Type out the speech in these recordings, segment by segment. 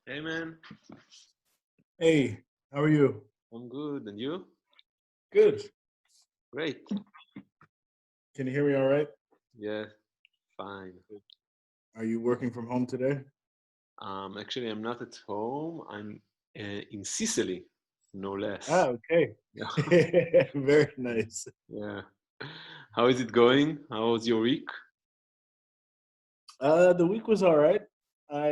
Hey man, Hey, how are you? I'm good. And you? Good. Great. Can you hear me all right? Yeah, fine. Are you working from home today? Actually, I'm not at home. I'm in Sicily, no less. Ah, okay. Yeah. Very nice. Yeah. How is it going? How was your week? The week was all right. I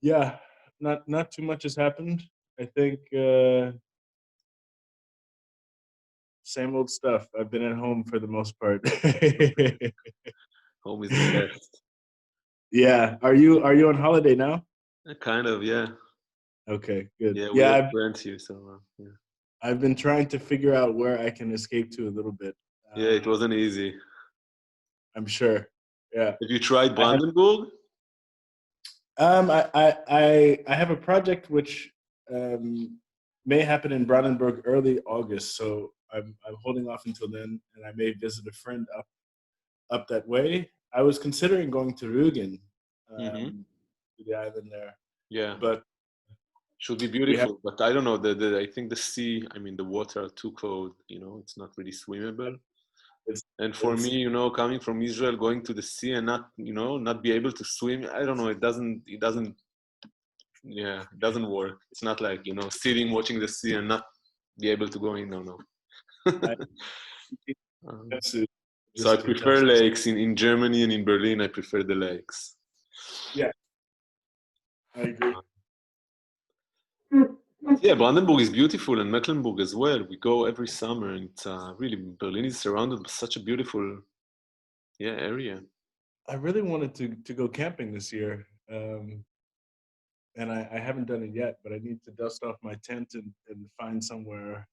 yeah, not too much has happened. I think same old stuff. I've been at home for the most part. Home is the best. Yeah. Are you on holiday now? Kind of, yeah. Okay, good. Yeah, we Yeah, have I've friends here, so yeah. I've been trying to figure out where I can escape to a little bit. Yeah, it Uh, wasn't easy. I'm sure. Yeah. Have you tried I have Brandenburg? I have a project which um, may happen in Brandenburg early August, so I'm holding off until then, and I may visit a friend up that way. I was considering going to Rügen, Mm-hmm. to the island there, Yeah, but should be we have beautiful, but I don't know. I think the sea, I mean, the water are too cold. It's not really swimmable. it's And for me, it's coming from Israel, going to the sea and not be able to swim, I don't know. Yeah, it doesn't work. It's not like, sitting, watching the sea and not be able to go in. No, no. I, Um, it's so I just too prefer tough. lakes in Germany and in Berlin. I prefer the lakes. Yeah, I agree. But yeah, Brandenburg is beautiful and Mecklenburg as well. We go every summer, and it's really Berlin is surrounded by such a beautiful, yeah, area. I really wanted to go camping this year, and I haven't done it yet. But I need to dust off my tent and find somewhere,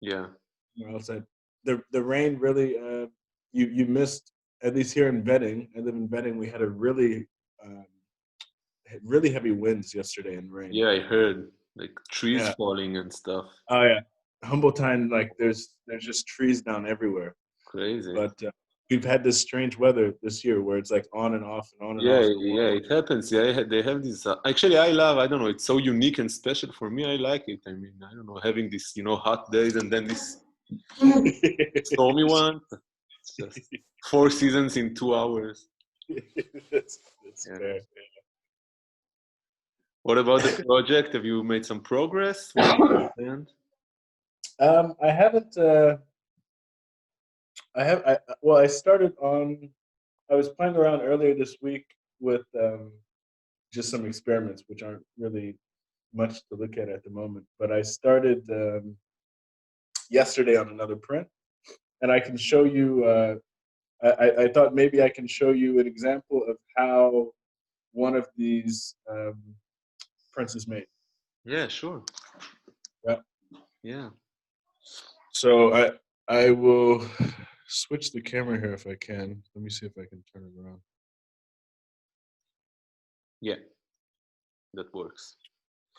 Yeah, somewhere else. The rain really you missed, at least here in Bedding. I live in Bedding. We had a um, really heavy winds yesterday and rain. yeah, I heard like trees Yeah. falling and stuff. Oh yeah. Humboldt, like there's just trees down everywhere. Crazy. But we've had this strange weather this year where it's like on and off and on and Yeah, off for yeah, it happens. Yeah, they have this. Actually, I don't know, it's so unique and special for me. I like it. I mean, I don't know, having this, hot days and then this stormy one. It's just 4 seasons in 2 hours. that's Yeah. fair. What about the project? Have you made some progress? What's the plan? I haven't. Well, I started on. I was playing around earlier this week with just some experiments, which aren't really much to look at the moment. But I started yesterday on another print, and I can show you. I thought maybe I can show you an example of how one of these prints is made. Yeah, sure. Yeah. Yeah. So I will switch the camera here if I can. Let me see if I can turn it around. Yeah, that works.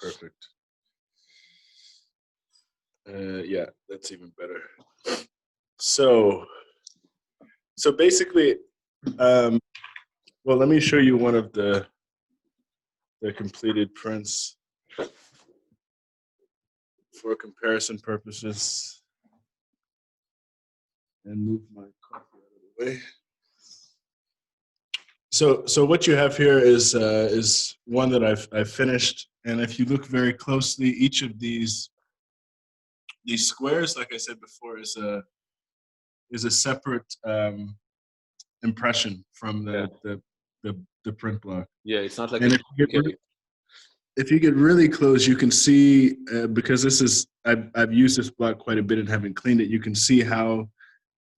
Perfect. Yeah, that's even better. So so basically, um, well, let me show you one of the completed prints for comparison purposes, and move my coffee out of the way. So what you have here is one that I've finished, and if you look very closely, each of these squares, like I said before, is a separate impression from Yeah. the print block. Yeah, it's not like a And duplicate. if you get really close, you can see because this is I've used this block quite a bit and haven't cleaned it. You can see how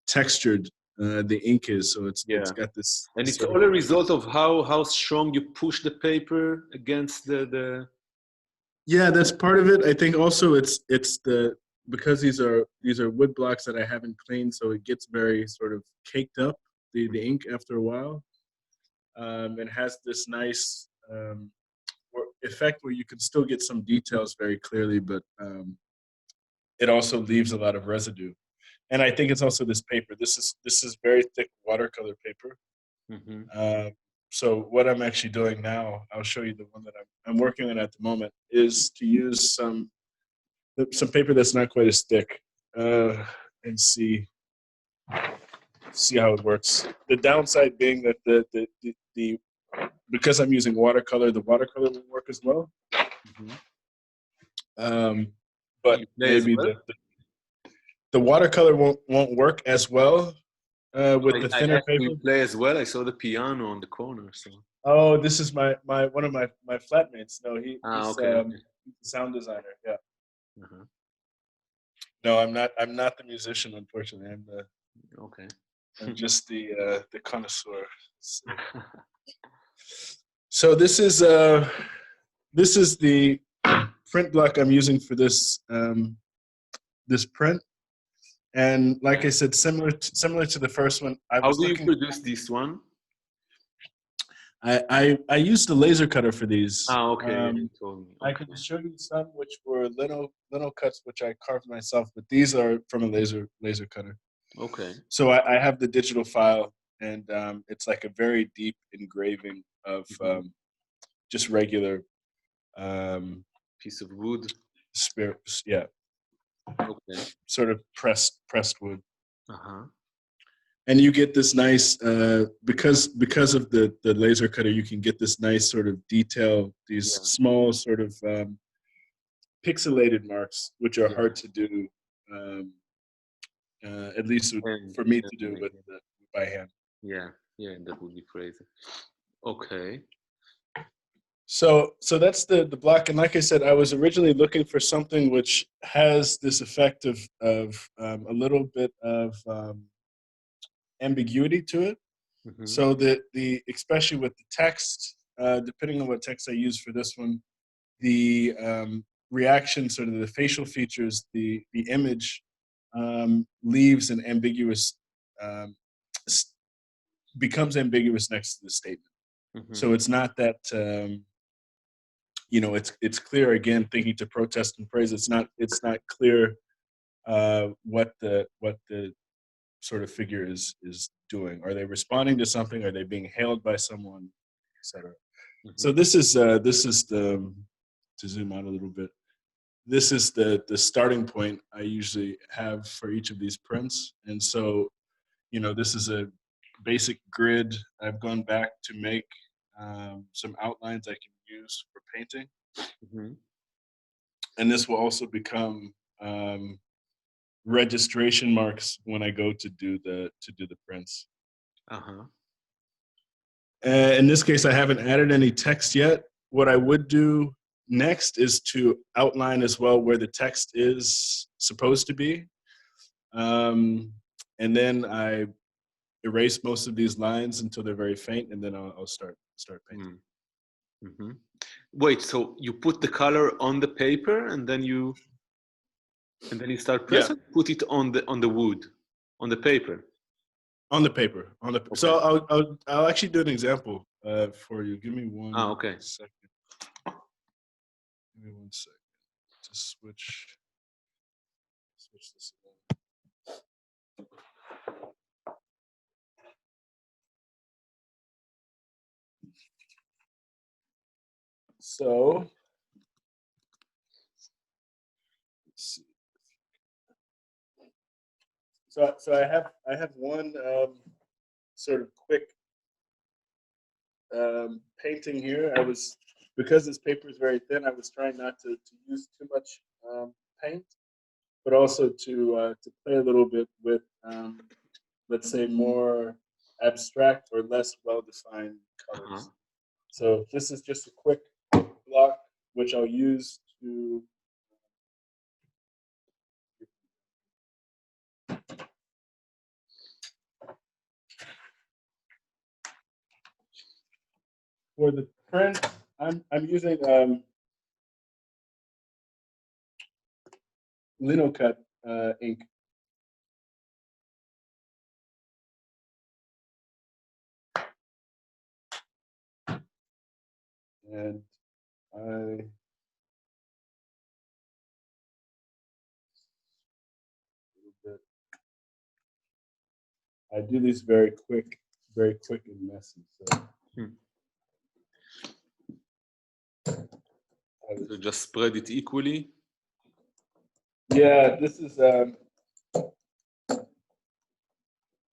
textured the ink is. So it's Yeah. got this And it's sort of all a result of how strong you push the paper against the yeah. That's part of it. I think also it's the because these are wood blocks that I haven't cleaned, so it gets very sort of caked up the ink after a while. And has this nice effect where you can still get some details very clearly, but it also leaves a lot of residue. And I think it's also this paper. This is very thick watercolor paper, hmm uh, so what I'm actually doing now, I'll show you the one that I'm working on at the moment, is to use some paper that's not quite as thick, and see how it works. The downside being that the because I'm using watercolor, the watercolor will work as well. Mhm. But You play as maybe well? the watercolor won't work as well with the I thinner asked, do paper. you play as well? I saw the piano on the corner. So. Oh, this is my one of my flatmates. No, Ah, he's okay, okay. he's a sound designer. Yeah. Uh-huh. No, I'm not the musician, unfortunately. Okay. I'm just the connoisseur. So this is the print block I'm using for this print. And like I said, similar to the first one, I How was do you looking. produce this one? I used the laser cutter for these. Ah, okay, yeah, you told me. I Okay. can show you some which were little cuts which I carved myself, but these are from a laser cutter. Okay. So I have the digital file, and it's like a very deep engraving of Mhm. just regular um, Piece of wood. spirit, yeah, Okay. sort of pressed wood. Uh-huh. And you get this nice because of the laser cutter, you can get this nice sort of detail, these Yeah. small sort of pixelated marks, which are Yeah. hard to do, at least And for me to do definitely. by hand. Yeah. Yeah, that would be crazy. Okay. So that's the block, and like I said, I was originally looking for something which has this effect of a little bit of ambiguity to it. Mm-hmm. So that the especially with the text, depending on what text I use for this one, the reaction, sort of the facial features, the image leaves an ambiguous, um, becomes ambiguous next to the statement. Mm-hmm. So it's not that it's clear again. Thinking to protest and praise, it's not clear what the sort of figure is doing. Are they responding to something? Are they being hailed by someone, etc. So Mm-hmm. this is the to zoom out a little bit. This is the starting point I usually have for each of these prints, and so this is a basic grid. I've gone back to make some outlines I can use for painting, Mm-hmm. and this will also become registration marks when I go to do the prints. Uh-huh. In this case, I haven't added any text yet. What I would do next is to outline as well where the text is supposed to be. Um, and then I erase most of these lines until they're very faint, and then I'll start painting. Mm-hmm. Wait, so you put the color on the paper and then you start Yeah, pressing, put it on the wood, on the paper. on the paper. So Okay. I'll actually do an example for you. Give me Ah, one okay. second. Give me 1 second to switch this around. So let's see. So I have one sort of quick painting here. Because this paper is very thin, I was trying not to use too much paint, but also to play a little bit with let's say more abstract or less well-defined Uh-huh. colors. So this is just a quick block which I'll use to for the print. I'm using linocut ink. And I I do these very quick and messy. So So just spread it equally. Yeah, this is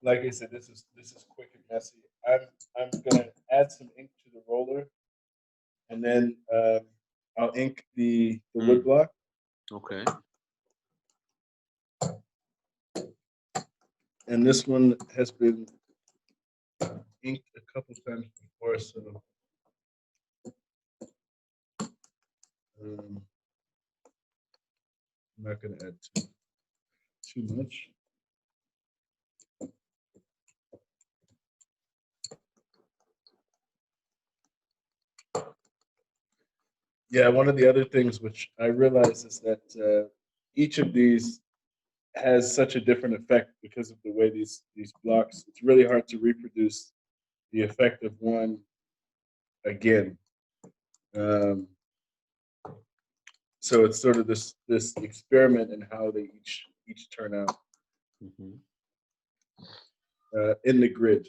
like I said, this is quick and messy. I'm gonna add some ink to the roller, and then I'll ink the wood block. Okay. And this one has been inked a couple times before, so I'm not gonna add too much. Yeah, one of the other things which I realize is that each of these has such a different effect because of the way these blocks. It's really hard to reproduce the effect of one again. So it's sort of this experiment in how they each turn out in the grid.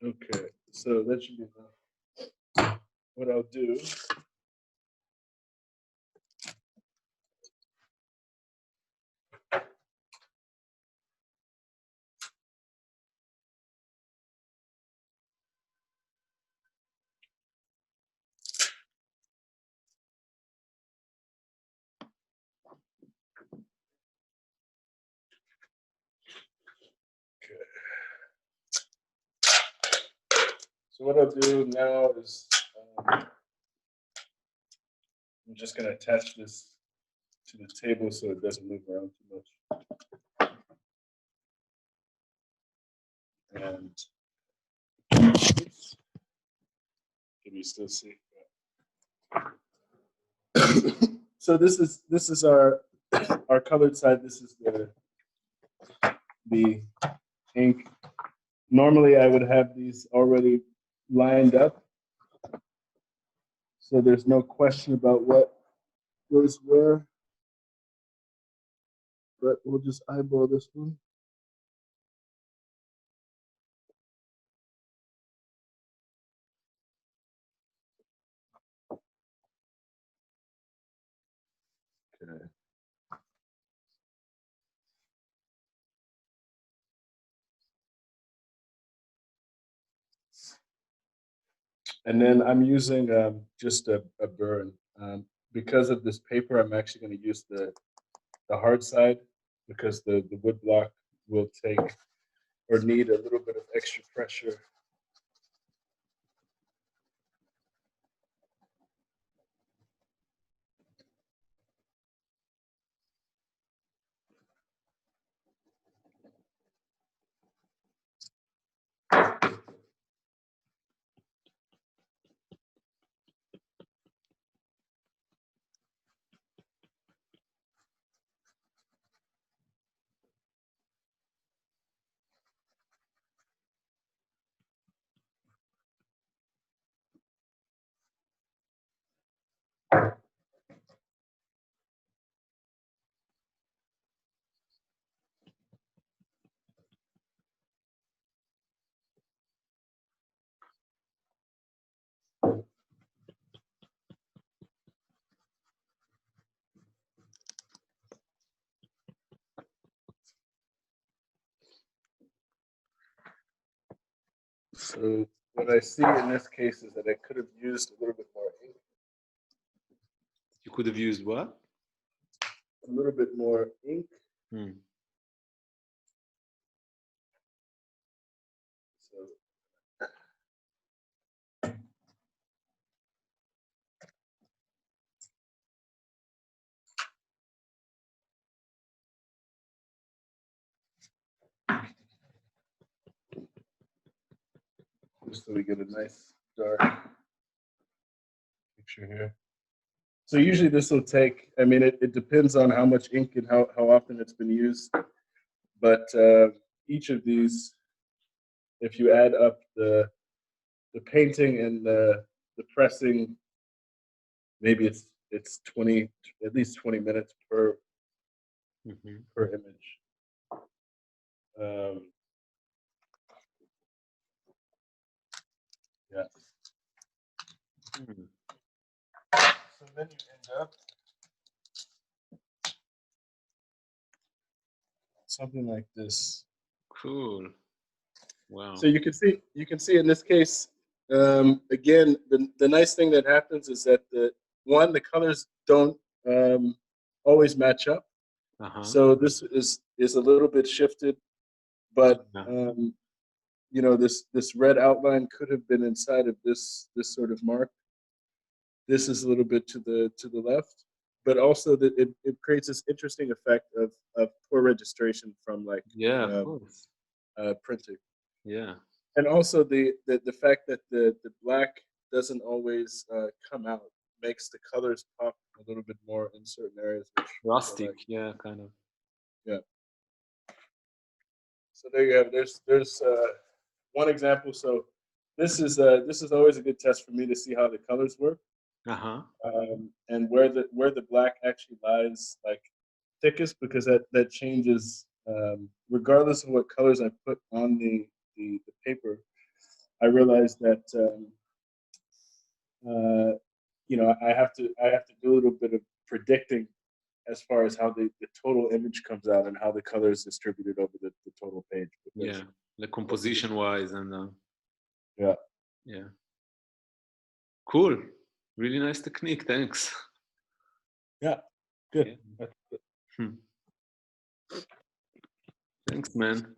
Okay, so that should be enough. What I'll do. So what I'll do now is I'm just going to attach this to the table so it doesn't move around too much. And oops, can you still see? So this is our colored side. This is the ink. Normally I would have these already lined up, so there's no question about what goes where. But we'll just eyeball this one. Okay. And then I'm using just a burn. Because of this paper, I'm actually going to use the hard side because the wood block will take or need a little bit of extra pressure. So what I see in this case is that I could have used a little bit more ink. You could have used what? A little bit more ink. So just so we get a nice dark picture here. So usually this will take, I mean, it depends on how much ink and how often it's been used. But each of these, if you add up the painting and the pressing, maybe it's 20, at least 20 minutes per image. Yeah. So then you end up something like this. Cool. Wow. So you can see in this case, again, the nice thing that happens is that the colors don't always match up. So this is a little bit shifted, but you know, this red outline could have been inside of this sort of mark. This is a little bit to the left, but also that it creates this interesting effect of poor registration from like of course. printing. Yeah. And also the fact that the black doesn't always come out makes the colors pop a little bit more in certain areas. Rustic, like. yeah, kind of. Yeah. So there you have. There's one example. So this is always a good test for me to see how the colors work, and where the black actually lies like thickest, because that changes regardless of what colors I put on the paper. I realized that you know, I have to do a little bit of predicting as far as how the total image comes out and how the color is distributed over the total page. Yeah, like composition wise and yeah. Cool. Really nice technique. Thanks. Yeah. Good. Yeah. Thanks, man.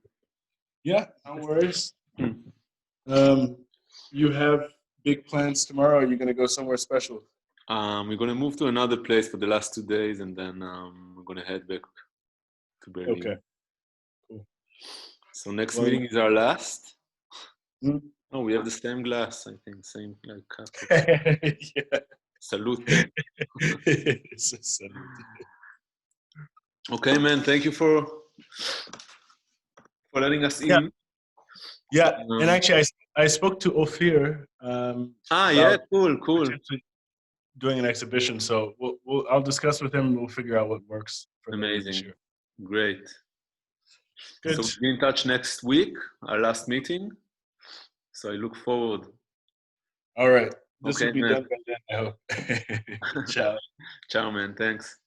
Yeah, no worries. You have big plans tomorrow? Or are you going to go somewhere special? We're going to move to another place for the last 2 days, and then we're going to head back to Berlin. Okay. Cool. So next meeting is our last. Hmm? Oh, we have the same glass, I think. Same like cup. Yeah. Salute. It's a salute. Okay, man. Thank you for letting us in. Yeah. And actually, I spoke to Ophir. Yeah. Cool. Doing an exhibition, so I'll discuss with him and we'll figure out what works for later this year. Great. Good. So we'll be in touch next week, our last meeting. So I look forward. All right. This will be man. done by then, I hope. Ciao. Ciao, man. Thanks.